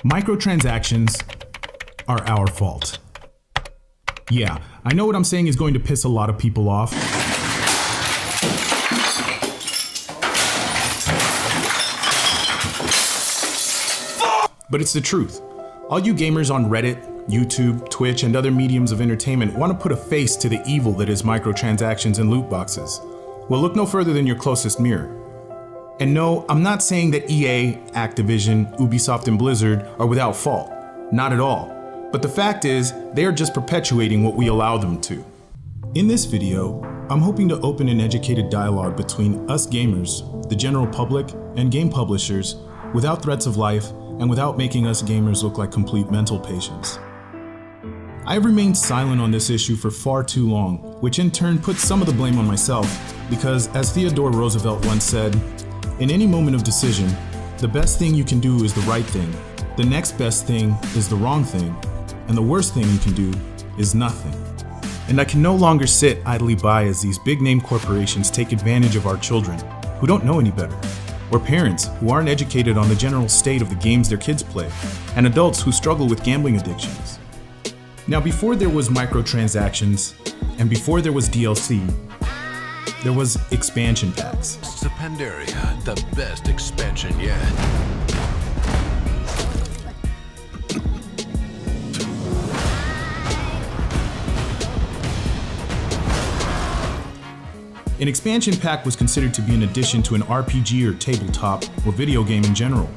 Microtransactions are our fault. Yeah, I know what I'm saying is going to piss a lot of people off. But it's the truth. All you gamers on Reddit, YouTube, Twitch, and other mediums of entertainment want to put a face to the evil that is microtransactions and loot boxes. Well, look no further than your closest mirror. And no, I'm not saying that EA, Activision, Ubisoft, and Blizzard are without fault. Not at all. But the fact is, they are just perpetuating what we allow them to. In this video, I'm hoping to open an educated dialogue between us gamers, the general public, and game publishers without threats of life and without making us gamers look like complete mental patients. I have remained silent on this issue for far too long, which in turn puts some of the blame on myself, because as Theodore Roosevelt once said, in any moment of decision, the best thing you can do is the right thing, the next best thing is the wrong thing, and the worst thing you can do is nothing. And I can no longer sit idly by as these big-name corporations take advantage of our children, who don't know any better, or parents who aren't educated on the general state of the games their kids play, and adults who struggle with gambling addictions. Now, before there was microtransactions, and before there was DLC, there was expansion packs. Pandaria, the best expansion yet. An expansion pack was considered to be an addition to an RPG or tabletop or video game in general.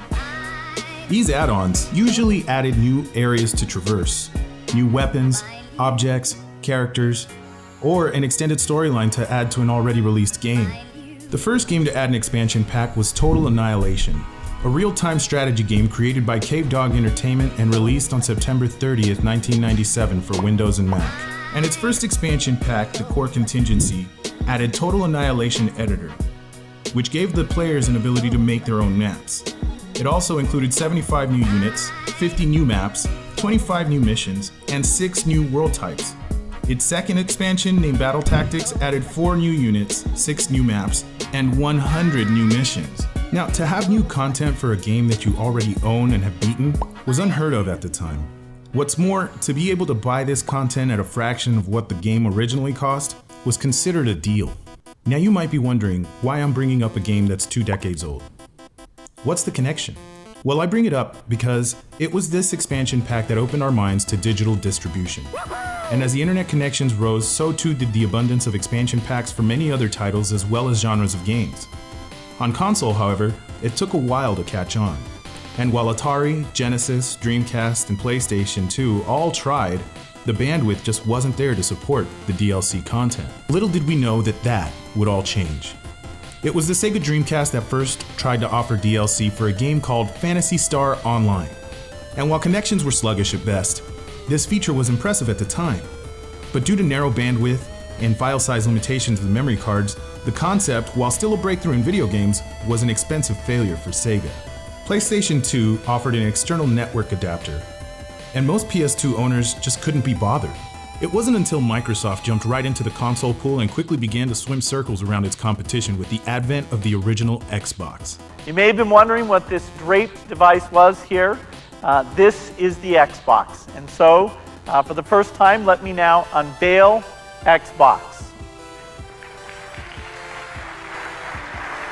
These add-ons usually added new areas to traverse, new weapons, objects, characters, or an extended storyline to add to an already released game. The first game to add an expansion pack was Total Annihilation, a real-time strategy game created by Cave Dog Entertainment and released on September 30th, 1997 for Windows and Mac. And its first expansion pack, The Core Contingency, added Total Annihilation Editor, which gave the players an ability to make their own maps. It also included 75 new units, 50 new maps, 25 new missions, and 6 new world types. Its second expansion, named Battle Tactics, added 4 new units, 6 new maps, and 100 new missions. Now, to have new content for a game that you already own and have beaten was unheard of at the time. What's more, to be able to buy this content at a fraction of what the game originally cost was considered a deal. Now you might be wondering why I'm bringing up a game that's 2 decades old. What's the connection? Well, I bring it up because it was this expansion pack that opened our minds to digital distribution. And as the internet connections rose, so too did the abundance of expansion packs for many other titles as well as genres of games. On console, however, it took a while to catch on. And while Atari, Genesis, Dreamcast, and PlayStation 2 all tried, the bandwidth just wasn't there to support the DLC content. Little did we know that would all change. It was the Sega Dreamcast that first tried to offer DLC for a game called Phantasy Star Online. And while connections were sluggish at best, this feature was impressive at the time. But due to narrow bandwidth and file size limitations of the memory cards, the concept, while still a breakthrough in video games, was an expensive failure for Sega. PlayStation 2 offered an external network adapter, and most PS2 owners just couldn't be bothered. It wasn't until Microsoft jumped right into the console pool and quickly began to swim circles around its competition with the advent of the original Xbox. You may have been wondering what this draped device was here. This is the Xbox. And so, for the first time, let me now unveil Xbox.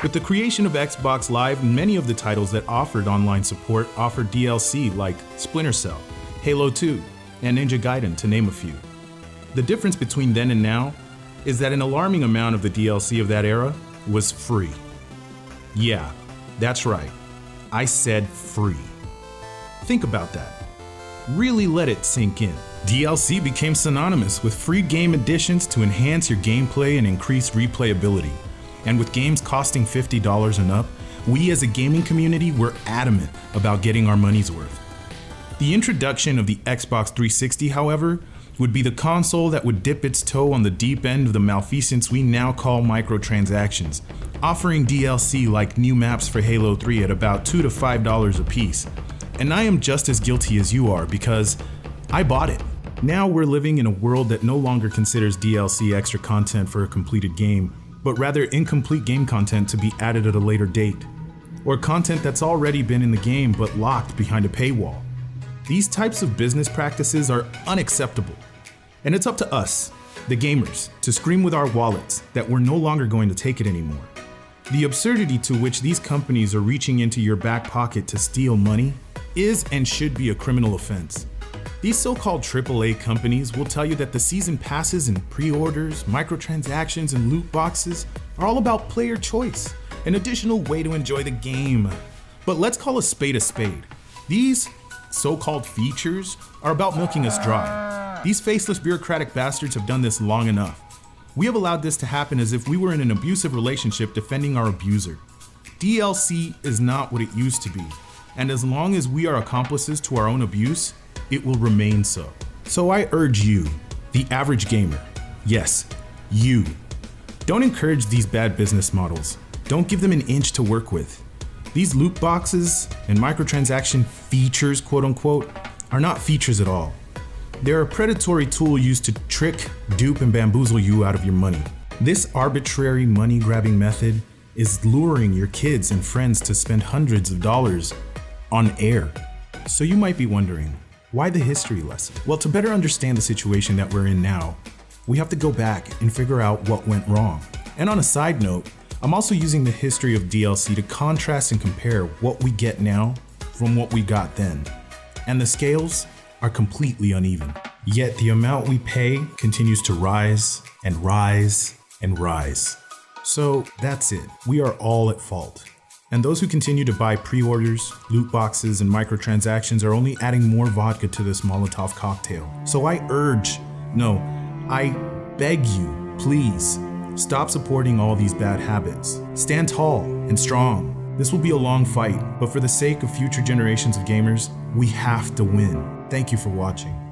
With the creation of Xbox Live, many of the titles that offered online support offered DLC like Splinter Cell, Halo 2, and Ninja Gaiden, to name a few. The difference between then and now is that an alarming amount of the DLC of that era was free. Yeah, that's right. I said free. Think about that. Really let it sink in. DLC became synonymous with free game additions to enhance your gameplay and increase replayability. And with games costing $50 and up, we as a gaming community were adamant about getting our money's worth. The introduction of the Xbox 360, however, would be the console that would dip its toe on the deep end of the malfeasance we now call microtransactions, offering DLC like new maps for Halo 3 at about $2 to $5 a piece. And I am just as guilty as you are because I bought it. Now we're living in a world that no longer considers DLC extra content for a completed game, but rather incomplete game content to be added at a later date. or content that's already been in the game but locked behind a paywall. These types of business practices are unacceptable. And it's up to us, the gamers, to scream with our wallets that we're no longer going to take it anymore. The absurdity to which these companies are reaching into your back pocket to steal money is and should be a criminal offense. These so-called AAA companies will tell you that the season passes and pre-orders, microtransactions, and loot boxes are all about player choice, an additional way to enjoy the game. But let's call a spade a spade. These so-called features are about milking us dry. These faceless bureaucratic bastards have done this long enough. We have allowed this to happen as if we were in an abusive relationship defending our abuser. DLC is not what it used to be, and as long as we are accomplices to our own abuse, it will remain so. So I urge you, the average gamer, yes, you, don't encourage these bad business models. Don't give them an inch to work with. These loot boxes and microtransaction features, quote unquote, are not features at all. They're a predatory tool used to trick, dupe, and bamboozle you out of your money. This arbitrary money-grabbing method is luring your kids and friends to spend hundreds of dollars on air. So you might be wondering, why the history lesson? Well, to better understand the situation that we're in now, we have to go back and figure out what went wrong. And on a side note, I'm also using the history of DLC to contrast and compare what we get now from what we got then. And the scales are completely uneven. Yet the amount we pay continues to rise and rise and rise. So that's it. We are all at fault. And those who continue to buy pre-orders, loot boxes, and microtransactions are only adding more vodka to this Molotov cocktail. So I beg you, please, stop supporting all these bad habits. Stand tall and strong. This will be a long fight, but for the sake of future generations of gamers, we have to win. Thank you for watching.